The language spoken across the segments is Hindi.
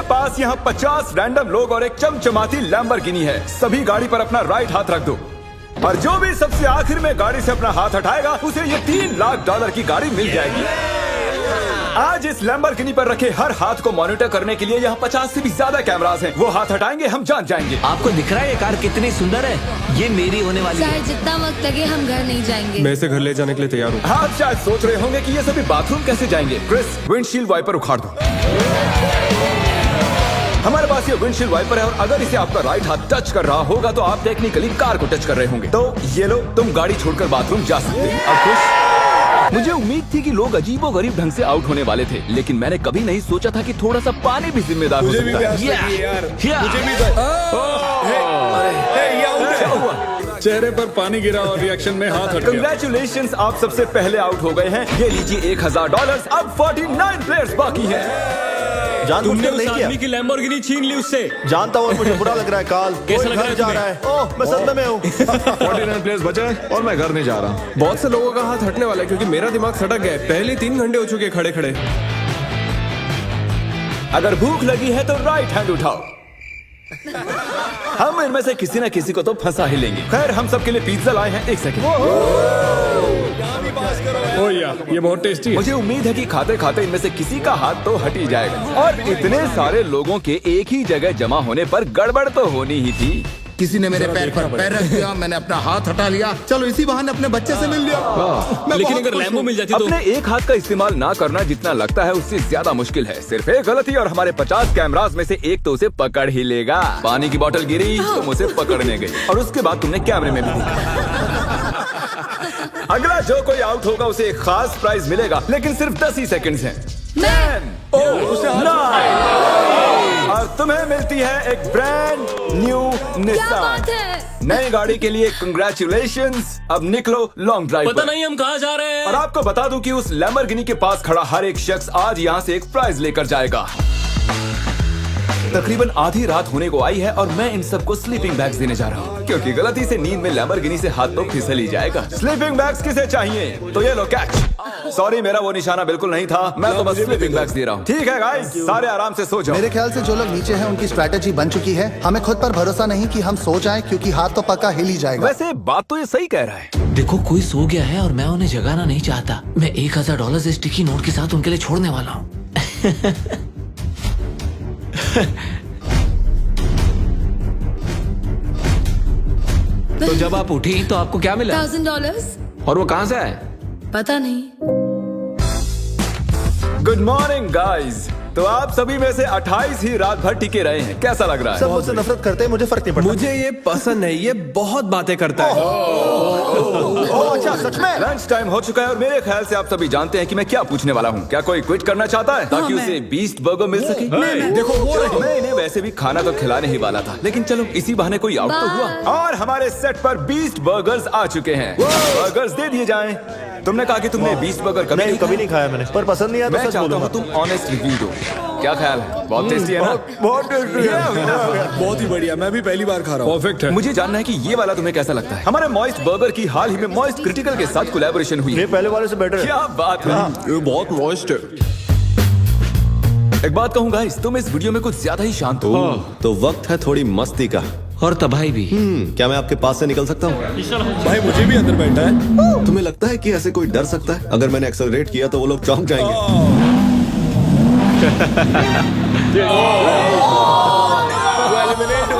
पास यहाँ 50 रैंडम लोग और एक चमचमाती लैम्बोर्गिनी है। सभी गाड़ी पर अपना राइट हाथ रख दो और जो भी सबसे आखिर में गाड़ी से अपना हाथ हटाएगा उसे ये $3 लाख की गाड़ी मिल जाएगी। आज इस लैम्बोर्गिनी पर रखे हर हाथ को मॉनिटर करने के लिए यहाँ 50 से भी ज्यादा कैमरास हैं। वो हाथ हटाएंगे हम जान जाएंगे। आपको दिख रहा है ये कार कितनी सुंदर है? ये मेरी होने वाली है। चाहे जितना वक्त लगे हम घर नहीं जाएंगे। मैं इसे घर ले जाने के लिए तैयार हूँ। आप शायद सोच रहे होंगे कि ये सभी बाथरूम कैसे जाएंगे। क्रिस, विंडशील्ड वाइपर उखाड़ दो। हमारे पास ये विंडशील्ड वाइपर है और अगर इसे आपका राइट हाथ टच कर रहा होगा तो आप टेक्निकली कार को टच कर रहे होंगे। तो ये लो, तुम गाड़ी छोड़कर बाथरूम जा सकते हो। अब खुश? मुझे उम्मीद थी कि लोग अजीबोगरीब ढंग से आउट होने वाले थे, लेकिन मैंने कभी नहीं सोचा था कि थोड़ा सा पानी भी जिम्मेदार हो सकता है। चेहरे पर पानी गिरा और रिएक्शन में हाथ हट गया। कंग्रेचुलेशंस, आप सबसे पहले आउट हो गए हैं। ये लीजिए $1000। अब 49 प्लेयर्स बाकी हैं। तुमने उस आदमी की लैम्बोर्गिनी छीन ली उससे। जानता हूँ, मुझे बुरा लग रहा है। काल कैसा लग रहा है जा रहा है। ओह, मैं सदमे में हूँ। 49 प्लेयर्स बचे हैं और मैं घर नहीं जा रहा। बहुत से लोगों का हाथ हटने वाला है क्योंकि मेरा दिमाग सटक गया है। पहले 3 घंटे हो चुके खड़े खड़े। अगर भूख लगी है तो राइट हैंड उठाओ। हम इनमें से किसी न किसी को तो फंसा ही लेंगे। खैर, हम सबके लिए पिज्जा लाए हैं। 1 सेकंड। ओह यार, ये बहुत टेस्टी है। मुझे उम्मीद है कि खाते खाते इनमें से किसी का हाथ तो हट ही जाएगा। और इतने सारे लोगों के एक ही जगह जमा होने पर गड़बड़ तो होनी ही थी। किसी ने मेरे पैर पर पैर रख दिया, मैंने अपना हाथ हटा लिया। चलो इसी बहाने अपने बच्चे से मिल लिया। लेकिन अगर लैम्बो मिल जाती तो अपने एक हाथ का इस्तेमाल ना करना जितना लगता है उससे ज्यादा मुश्किल है। सिर्फ एक गलती और हमारे 50 कैमरास में से एक तो उसे पकड़ ही लेगा। पानी की बोतल गिरी, तुम उसे पकड़ने गई और उसके बाद तुमने कैमरे में भी देखा। अगला जो कोई आउट होगा उसे एक खास प्राइज मिलेगा, लेकिन सिर्फ 10 ही सेकंड्स हैं। 10, 9 और तुम्हें मिलती है एक ब्रांड न्यू निसान। नई गाड़ी के लिए कंग्रेचुलेशंस। अब निकलो लॉन्ग ड्राइव पता पर। नहीं हम कहाँ जा रहे हैं। और आपको बता दूं कि उस लैम्बोर्गिनी के पास खड़ा हर एक शख्स आज यहाँ से एक प्राइज लेकर जाएगा। तकरीबन आधी रात होने को आई है और मैं इन सबको स्लीपिंग बैग्स देने जा रहा हूँ, क्योंकि गलती से नींद में लैम्बोर्गिनी से हाथ तो फिसल ही जाएगा। स्लीपिंग बैग्स किसे चाहिए? तो ये लो कैच। सॉरी, मेरा वो निशाना बिल्कुल नहीं था। मैं तो बस स्लीपिंग बैग्स दे रहा हूँ। ठीक है गाइस, सारे आराम से सो जाओ। मेरे ख्याल से जो लोग नीचे हैं उनकी स्ट्रैटेजी बन चुकी है। हमें खुद पर भरोसा नहीं कि हम सो जाएं, क्योंकि हाथ तो पक्का हिल ही जाएगा। वैसे बात तो ये सही कह रहा है। देखो, कोई सो गया है और मैं उन्हें जगाना नहीं चाहता। मैं $1000 इस स्टिकी नोट के साथ उनके लिए छोड़ने वाला हूँ। तो जब आप उठी तो आपको क्या मिला? $1000। और वो कहाँ से आए? पता नहीं। Good morning guys. तो आप सभी में से 28 ही रात भर टिके रहे हैं। कैसा लग रहा है? सब मुझसे नफरत करते हैं, मुझे फर्क नहीं पड़ता। मुझे ये पसंद है, ये बहुत बातें करता है। ओह, अच्छा, सच में? लंच टाइम हो चुका है और मेरे ख्याल से आप सभी जानते हैं कि मैं क्या पूछने वाला हूँ। क्या कोई क्विट करना चाहता है ताकि उसे बीस्ट बर्गर मिल सके? देखो वो मैं इन्हें वैसे भी खाना तो खिलाने ही वाला था, लेकिन चलो इसी बहाने कोई आउट तो हुआ। और हमारे सेट पर बीस्ट बर्गर्स आ चुके हैं। बर्गर्स दे दिए जाएं। तुमने कहा कि तुमने बीस्ट बर्गर कभी नहीं खाया मैंने, पर पसंद नहीं आया तो मैं सच चाहता बोलूंगा। हूँ तुम ऑनेस्ट रिव्यू दो। क्या ख्याल है? बहुत टेस्टी है ना? बहुत टेस्टी है। बहुत ही बढ़िया, मैं भी पहली बार खा रहा हूँ। परफेक्ट है। मुझे जानना है कि ये वाला तुम्हें कैसा लगता है। हमारे मॉइस्ट बर्गर की हाल ही में मॉइस्ट क्रिटिकल के साथ कोलैबोरेशन हुई ये है। पहले वाले से बेटर है। क्या बात है। ये बहुत मॉइस्ट है। एक बात कहूँ गाइस, तुम इस वीडियो में कुछ ज्यादा ही शांत हो। तो वक्त है थोड़ी मस्ती का। और तबाही भी। क्या मैं आपके पास से निकल सकता हूँ? भाई मुझे भी अंदर बैठा है। तुम्हें लगता है कि ऐसे कोई डर सकता है? अगर मैंने एक्सेलरेट किया तो वो लोग चौंक जाएंगे।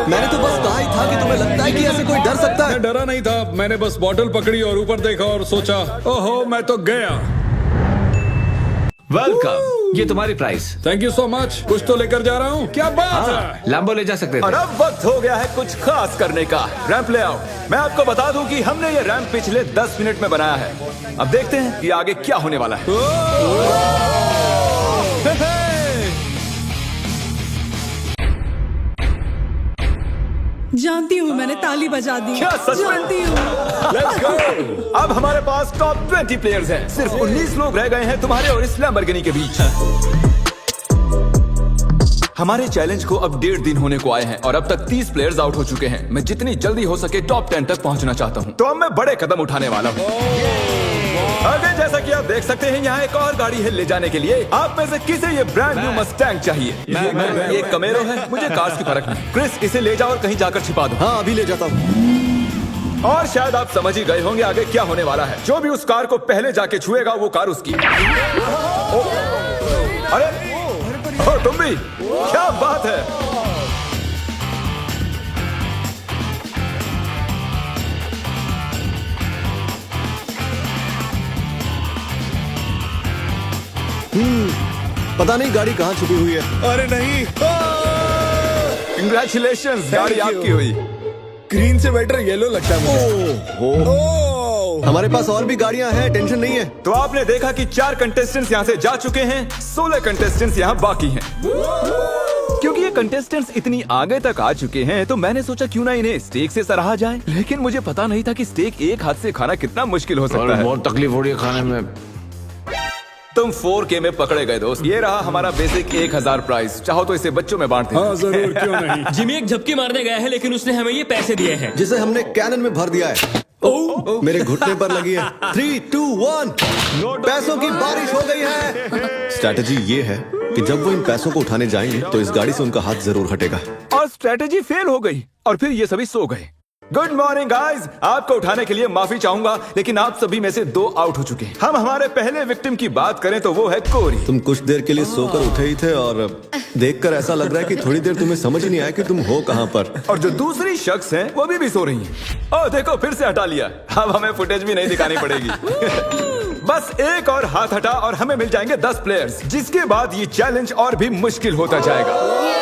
मैंने तो बस कहा ही था कि तुम्हें लगता है कि ऐसे कोई डर सकता है। मैं डरा नहीं था, मैंने बस बॉटल पकड़ी और ऊपर देखा और सोचा, ओहो मैं तो गया। वेलकम, ये तुम्हारी price. Thank you so much. कुछ तो लेकर जा रहा हूँ। क्या बात है? लैम्बो ले जा सकते और थे। अब वक्त हो गया है कुछ खास करने का। रैंप ले आओ। मैं आपको बता दूं कि हमने ये रैंप पिछले 10 मिनट में बनाया है। अब देखते हैं कि आगे क्या होने वाला है। जानती हूँ, मैंने ताली बजा दी। क्या सच में? जानती हूँ। Let's go! अब हमारे पास टॉप 20 प्लेयर्स हैं। सिर्फ 19 लोग रह गए हैं तुम्हारे और इस लैम्बोर्गिनी के बीच। हमारे चैलेंज को अब 1.5 दिन होने को आए हैं और अब तक 30 प्लेयर्स आउट हो चुके हैं। मैं जितनी जल्दी हो सके टॉप 10 तक पहुंचना चाहता हूं। तो अब मैं बड़े कदम उठाने वाला हूं। अगर जैसा कि आप देख सकते हैं यहाँ एक और गाड़ी है ले जाने के लिए। आप में से किसे ये ब्रांड न्यू मस्टैंग चाहिए? ये कमेरो है, मुझे कार्स की फर्क नहीं। क्रिस, इसे ले जाओ और कहीं जाकर छिपा दो। हाँ अभी ले जाता हूँ। और शायद आप समझ ही गए होंगे आगे क्या होने वाला है। जो भी उस कार को पहले जाके छुएगा वो कार उसकी। अरे तुम भी, क्या बात है। पता नहीं गाड़ी कहाँ छुपी हुई है। अरे नहीं, कंग्रेचुलेशंस, गाड़ी आपकी हुई। ग्रीन से बेटर येलो लगता है मुझे। हमारे पास और भी गाड़ियां हैं, टेंशन नहीं है। तो आपने देखा कि 4 कंटेस्टेंट्स यहाँ से जा चुके हैं, 16 कंटेस्टेंट्स यहाँ बाकी हैं। क्योंकि ये कंटेस्टेंट्स इतनी आगे तक आ चुके हैं तो मैंने सोचा क्यों ना इन्हें स्टेक से सराहा जाए। लेकिन मुझे पता नहीं था कि स्टेक एक हाथ से खाना कितना मुश्किल हो सकता है। बहुत तकलीफ हो रही है खाने में। तुम 4K में पकड़े गए दोस्त। ये रहा हमारा बेसिक 1000 प्राइस। चाहो तो इसे बच्चों में बांट दें। हाँ जरूर, क्यों नहीं। जिमी एक झपकी मारने गया है लेकिन उसने हमें ये पैसे दिए हैं जिसे हमने कैनन में भर दिया है। मेरे घुटने पर लगी है। 3, 2, 1 पैसों की बारिश हो गई है। स्ट्रैटेजी ये है कि जब वो इन पैसों को उठाने जाएंगे तो इस गाड़ी से उनका हाथ जरूर हटेगा। और स्ट्रेटेजी फेल हो गई और फिर ये सभी सो गए। गुड मॉर्निंग गाइस, आपको उठाने के लिए माफी चाहूंगा लेकिन आप सभी में से 2 आउट हो चुके हैं। हम हमारे पहले विक्टिम की बात करें तो वो है कोरी। तुम कुछ देर के लिए सोकर उठे ही थे और देखकर ऐसा लग रहा है कि थोड़ी देर तुम्हें समझ ही नहीं आया कि तुम हो कहां पर। और जो दूसरी शख्स हैं वो भी सो रही हैं। ओह देखो, फिर से हटा लिया। अब हमें फुटेज भी नहीं दिखानी पड़ेगी। बस एक और हाथ हटा और हमें मिल जाएंगे 10 प्लेयर्स, जिसके बाद ये चैलेंज और भी मुश्किल होता जाएगा।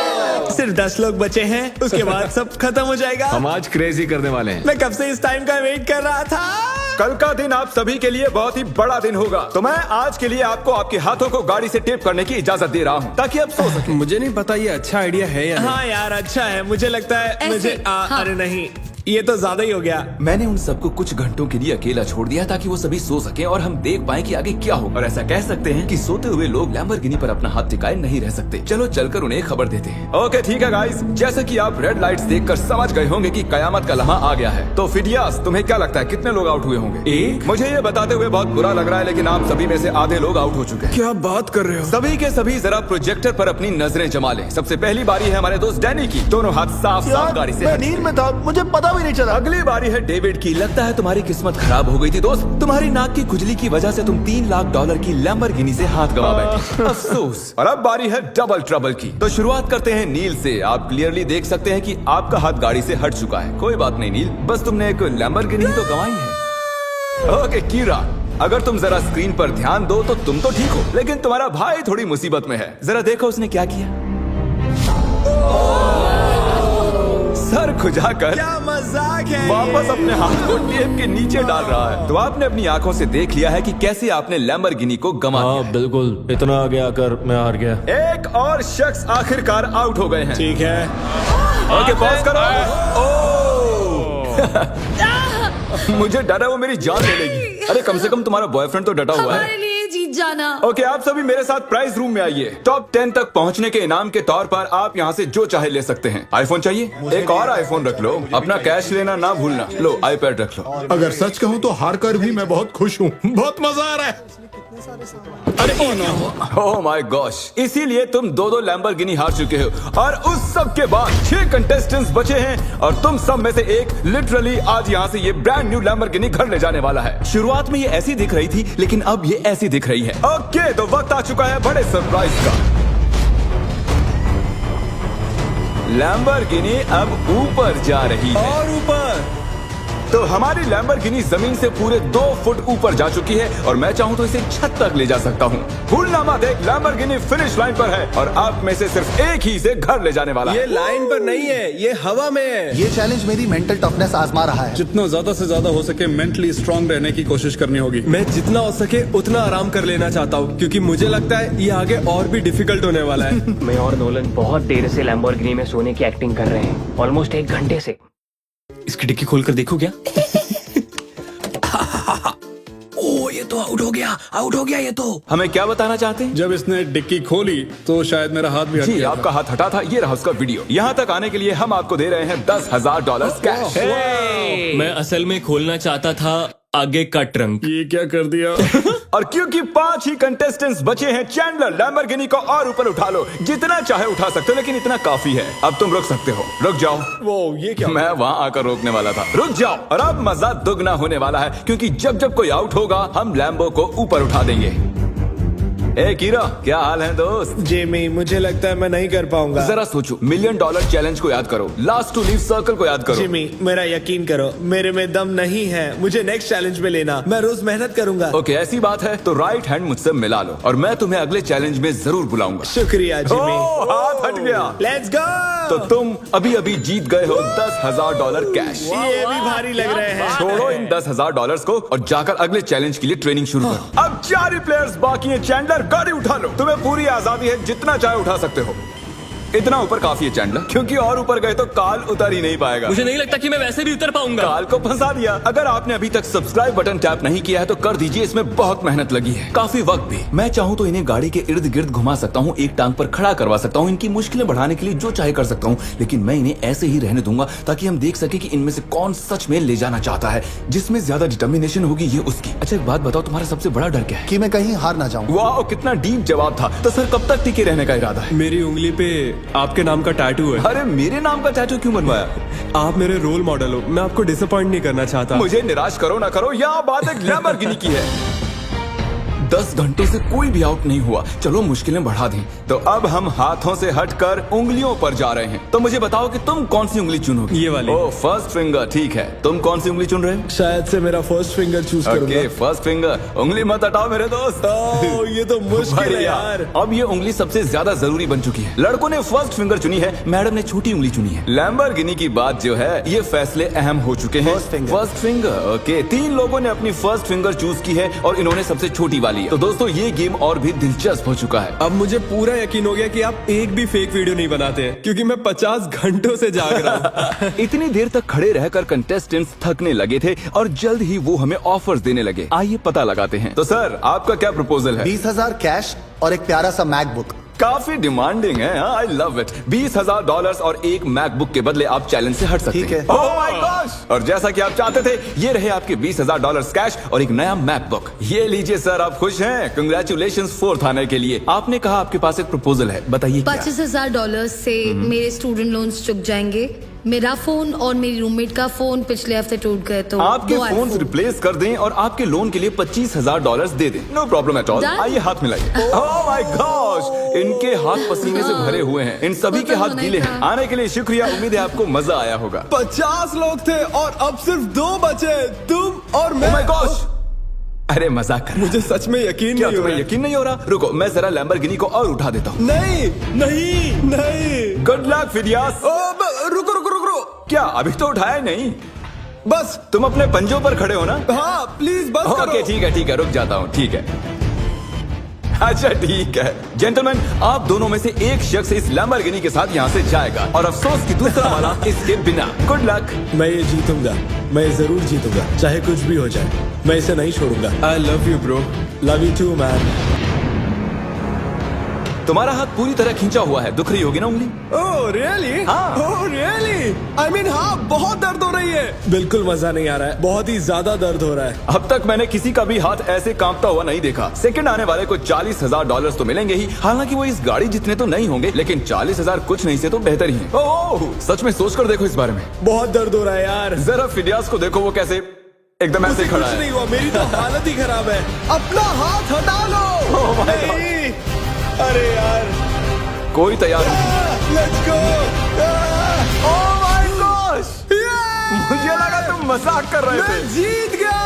सिर्फ 10 लोग बचे हैं, उसके बाद सब खत्म हो जाएगा। हम आज क्रेजी करने वाले हैं। मैं कब से इस टाइम का वेट कर रहा था। कल का दिन आप सभी के लिए बहुत ही बड़ा दिन होगा। तो मैं आज के लिए आपको आपके हाथों को गाड़ी से टेप करने की इजाजत दे रहा हूँ ताकि आप सो सकें। मुझे नहीं पता ये अच्छा आइडिया है या नहीं। हाँ यार अच्छा है, मुझे लगता है ऐसे, मुझे हाँ। अरे नहीं, ये तो ज्यादा ही हो गया। मैंने उन सबको कुछ घंटों के लिए अकेला छोड़ दिया ताकि वो सभी सो सकें और हम देख पाएं कि आगे क्या हो। और ऐसा कह सकते हैं कि सोते हुए लोग लैम्बोर्गिनी पर अपना हाथ टिकाए नहीं रह सकते। चलो चलकर उन्हें खबर देते हैं। ओके ठीक है गाइस, जैसे कि आप रेड लाइट्स देखकर समझ गए होंगे कि कयामत का लम्हा आ गया है। तो फिडियास, तुम्हें क्या लगता है कितने लोग आउट हुए होंगे? 1। मुझे ये बताते हुए बहुत बुरा लग रहा है लेकिन आप सभी में से आधे लोग आउट हो चुके हैं। क्या बात कर रहे हो? सभी के सभी जरा प्रोजेक्टर पर अपनी नजरें जमा लें। सबसे पहली बारी है हमारे दोस्त डैनी की। दोनों हाथ साफ साफ गाड़ी से मैं हट नींद में था, मुझे पता भी नहीं चला। अगली बारी है डेविड की। लगता है तुम्हारी किस्मत खराब हो गई थी दोस्त। तुम्हारी नाक की खुजली की वजह से तुम $3 लाख की लैम्बोर्गिनी से हाथ गवा बैठे। अफसोस। और अब बारी है डबल ट्रबल की। तो शुरुआत करते हैं नील से। आप क्लियरली देख सकते हैं कि आपका हाथ गाड़ी से हट चुका है। कोई बात नहीं नील, बस तुमने एक लैम्बोर्गिनी तो गंवाई है। ओके कीरा, अगर तुम जरा स्क्रीन पर ध्यान दो तो तुम तो ठीक हो लेकिन तुम्हारा भाई थोड़ी मुसीबत में है। जरा देखो उसने क्या किया। सर खुजाकर क्या मजाक है। वापस अपने हाथ को टेप के नीचे डाल रहा है। तो आपने अपनी आंखों से देख लिया है कि कैसे आपने लैम्बोर्गिनी को गंवा दिया है। बिल्कुल, इतना आगे आकर मैं हार गया। एक और शख्स आखिरकार आउट हो गए हैं। ठीक है, ओके पॉज करो। मुझे डर है वो मेरी जान ले लेगी। अरे कम से कम तुम्हारा बॉयफ्रेंड तो डटा हुआ हमारे है। लिए जीत जाना। ओके आप सभी मेरे साथ प्राइज रूम में आइए। टॉप 10 तक पहुंचने के इनाम के तौर पर आप यहाँ से जो चाहे ले सकते हैं। आईफोन चाहिए? एक और आईफोन रख लो। अपना कैश लेना ना भूलना। लो आईपैड रख लो। अगर सच कहूँ तो हार कर भी मैं बहुत खुश हूँ। बहुत मजा आ रहा है। अरे ओह माय गॉश, इसीलिए तुम 2-2 लैम्बोर्गिनी हार चुके हो। और उस सब के बाद 6 कंटेस्टेंट्स बचे हैं और तुम सब में से एक लिटरली आज यहाँ से ये ब्रांड न्यू लैम्बोर्गिनी घर ले जाने वाला है। शुरुआत में ये ऐसी दिख रही थी लेकिन अब ये ऐसी दिख रही है। ओके तो वक्त आ चुका है बड़े सरप्राइज का। लैम्बोर्गिनी अब ऊपर जा रही है। और ऊपर तो हमारी लैम्बोर्गिनी जमीन से पूरे 2 फुट ऊपर जा चुकी है और मैं चाहूँ तो इसे छत तक ले जा सकता हूँ। भूलनामा देख, लैम्बोर्गिनी फिनिश लाइन पर है और आप में से सिर्फ एक ही इसे घर ले जाने वाला है। ये लाइन पर नहीं है, ये हवा में है। ये चैलेंज मेरी मेंटल टफनेस आजमा रहा है। जितना ज्यादा से ज्यादा हो सके मेंटली स्ट्रांग रहने की कोशिश करनी होगी। मैं जितना हो सके उतना आराम कर लेना चाहता हूँ क्योंकि मुझे लगता है ये आगे और भी डिफिकल्ट होने वाला है। मैं और नोलन बहुत देर से लैम्बोर्गिनी में सोने की एक्टिंग कर रहे हैं, ऑलमोस्ट 1 घंटे से। इसकी डिक्की खोल कर देखो क्या। ओ ये तो आउट हो गया ये तो। हमें क्या बताना चाहते हैं? जब इसने डिक्की खोली तो शायद मेरा हाथ भी हट जी गया आपका हाथ हटा था। ये रहा उसका वीडियो। यहाँ तक आने के लिए हम आपको दे रहे हैं $10,000 कैश। मैं असल में खोलना चाहता था आगे का ट्रंक। ये क्या कर दिया? और क्योंकि 5 ही कंटेस्टेंट्स बचे हैं, चैंडलर लैम्बोर्गिनी को और ऊपर उठा लो। जितना चाहे उठा सकते हो, लेकिन इतना काफी है। अब तुम रुक सकते हो। रुक जाओ। वो ये क्या? मैं वहाँ आकर रोकने वाला था। रुक जाओ। और अब मजा दुगना होने वाला है, क्योंकि जब जब कोई आउट होगा हम लैम्बो को ऊपर उठा देंगे। ए कीरा, क्या हाल है दोस्त? जिमी, मुझे लगता है मैं नहीं कर पाऊंगा। जरा सोचो, $1 मिलियन चैलेंज को याद करो, लास्ट टू लीव सर्कल को याद करो। जिमी, मेरा यकीन करो, मेरे में दम नहीं है। मुझे नेक्स्ट चैलेंज में लेना, मैं रोज मेहनत करूंगा। ओके, ऐसी बात है तो राइट हैंड मुझसे मिला लो और मैं तुम्हें अगले चैलेंज में जरूर बुलाऊंगा। शुक्रिया जिमी। हाथ हट गया। Let's go. तो तुम अभी अभी जीत गए हो $10,000 कैश। ये भी भारी लग रहे हैं। छोड़ो इन $10,000 को और जाकर अगले चैलेंज के लिए ट्रेनिंग शुरू करो। अब 4 ही प्लेयर्स बाकी हैं। चैंडलर, गाड़ी उठा लो। तुम्हें पूरी आजादी है, जितना चाहे उठा सकते हो। इतना ऊपर काफी है चैंडलर, क्योंकि और ऊपर गए तो काल उतर ही नहीं पाएगा। मुझे नहीं लगता कि मैं वैसे भी उतर पाऊंगा। काल को फंसा दिया। अगर आपने अभी तक सब्सक्राइब बटन टैप नहीं किया है तो कर दीजिए, इसमें बहुत मेहनत लगी है, काफी वक्त भी। मैं चाहूँ तो इन्हें गाड़ी के इर्द गिर्द घुमा सकता हूँ, एक टांग पर खड़ा करवा सकता हूँ, इनकी मुश्किलें बढ़ाने के लिए जो चाहे कर सकता हूँ, लेकिन मैं इन्हें ऐसे ही रहने दूंगा ताकि हम देख सके कि इनमें से कौन सच में ले जाना चाहता है। जिसमें ज्यादा डिटर्मिनेशन होगी ये उसकी। अच्छा एक बात बताओ, तुम्हारा सबसे बड़ा डर क्या है? कि मैं कहीं हार ना जाऊं। वाह, कितना डीप जवाब था। तो सर कब तक टिके रहने का इरादा है? मेरी उंगली पे आपके नाम का टैटू है। अरे मेरे नाम का टैटू क्यों बनवाया? आप मेरे रोल मॉडल हो, मैं आपको डिसअपॉइंट नहीं करना चाहता। मुझे निराश करो ना करो, यह बात एक लैम्बोर्गिनी की है। 10 घंटों से कोई भी आउट नहीं हुआ। चलो मुश्किलें बढ़ा दें। तो अब हम हाथों से हटकर उंगलियों पर जा रहे हैं। तो मुझे बताओ कि तुम कौन सी उंगली चुनोगे? ये वाली। ओ, फर्स्ट फिंगर, ठीक है। तुम कौन सी उंगली चुन रहे हो? शायद से मेरा फर्स्ट फिंगर चूज करूंगा। Okay, first finger. उंगली मत हटाओ मेरे दोस्त। ओह, ये तो मुश्किल है बढ़िया। यार। अब ये उंगली सबसे ज्यादा जरूरी बन चुकी है। लड़कों ने फर्स्ट फिंगर चुनी है, मैडम ने छोटी उंगली चुनी है। लैम्बोर्गिनी की बात जो है, ये फैसले अहम हो चुके हैं। First finger, okay. 3 लोगों ने अपनी फर्स्ट फिंगर चूज की है और इन्होंने सबसे छोटी वाली है। तो दोस्तों ये गेम और भी दिलचस्प हो चुका है। अब मुझे पूरा यकीन हो गया कि आप एक भी फेक वीडियो नहीं बनाते हैं, क्योंकि मैं 50 घंटों से जाग रहा हूँ। इतनी देर तक खड़े रहकर कंटेस्टेंट्स थकने लगे थे और जल्द ही वो हमें ऑफर्स देने लगे। आइए पता लगाते हैं। तो सर आपका क्या प्रपोजल है? 20,000 कैश और एक प्यारा सा मैकबुक। काफी डिमांडिंग है। I love it. $20,000 और एक मैकबुक के बदले आप चैलेंज से हट सकते हैं। ठीक है। Oh my gosh! और जैसा कि आप चाहते थे, ये रहे आपके $20,000 कैश और एक नया मैकबुक। ये लीजिए सर, आप खुश हैं? कंग्रेचुलेशंस 4th आने के लिए। आपने कहा आपके पास एक प्रपोजल है, बताइए क्या? $25,000 से मेरे स्टूडेंट लोन्स चुक जाएंगे। मेरा फोन और मेरी रूममेट का फोन पिछले हफ्ते टूट गए, तो आपके 2 फोन iPhone। रिप्लेस कर दें और आपके लोन के लिए $25,000 दे दें। No problem at all. Done? आइए हाथ मिलाइए। Oh my gosh! इनके हाथ पसीने से भरे हुए हैं। इन सभी के हाथ गीले हैं। आने के लिए शुक्रिया। उम्मीद है आपको मजा आया होगा। 50 लोग थे और अब सिर्फ 2 बचे, तुम और मैं। Oh my gosh! अरे मजाक कर रहा। मुझे सच में यकीन क्या नहीं हो तुम्हें रहा। यकीन नहीं हो रहा? रुको, मैं जरा लैम्बोर्गिनी को और उठा देता हूँ। नहीं नहीं नहीं। Good luck Phidias. रुको रुको रुको। क्या अभी तो उठाया ही नहीं? बस। तुम अपने पंजों पर खड़े हो ना? हाँ प्लीज बस करो। ओके ठीक है, रुक जाता हूँ। ठीक है, अच्छा ठीक है। जेंटलमैन, आप दोनों में से एक शख्स इस लैम्बोर्गिनी के साथ यहाँ से जाएगा और अफसोस कि दूसरा वाला इसके बिना। Good luck. मैं ये जीतूंगा, मैं जरूर जीतूंगा, चाहे कुछ भी हो जाए। मैं इसे नहीं छोड़ूंगा। I love you bro. Love you too man. तुम्हारा हाथ पूरी तरह खींचा हुआ है, दुख रही होगी ना उंगली? Oh really? हाँ। Oh really? आई मीन हाँ, बहुत दर्द हो रही है। बिल्कुल मजा नहीं आ रहा है, बहुत ही ज्यादा दर्द हो रहा है। अब तक मैंने किसी का भी हाथ ऐसे कांपता हुआ नहीं देखा। सेकंड आने वाले को $40,000 तो मिलेंगे ही। हालांकि वो इस गाड़ी जितने तो नहीं होंगे, लेकिन 40,000 कुछ नहीं से तो बेहतर ही है। ओह, सच में सोचकर देखो इस बारे में। बहुत दर्द हो रहा है यार। जरा फिदियास को देखो, वो कैसे एकदम ऐसे खड़ा कुछ है। नहीं हुआ, मेरी तो हालत ही खराब है। अपना हाथ हटा लो। Oh my God. नहीं। अरे यार, कोई तैयार नहीं। Let's go. Oh my gosh! मुझे लगा तुम मजाक कर रहे थे। जीत गया।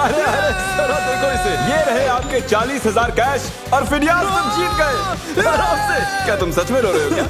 अरे जरा देखो इसे। ये रहे आपके 40,000 कैश और फिदियास तुम जीत गए आराम से। क्या तुम सच में रो रहे हो क्या?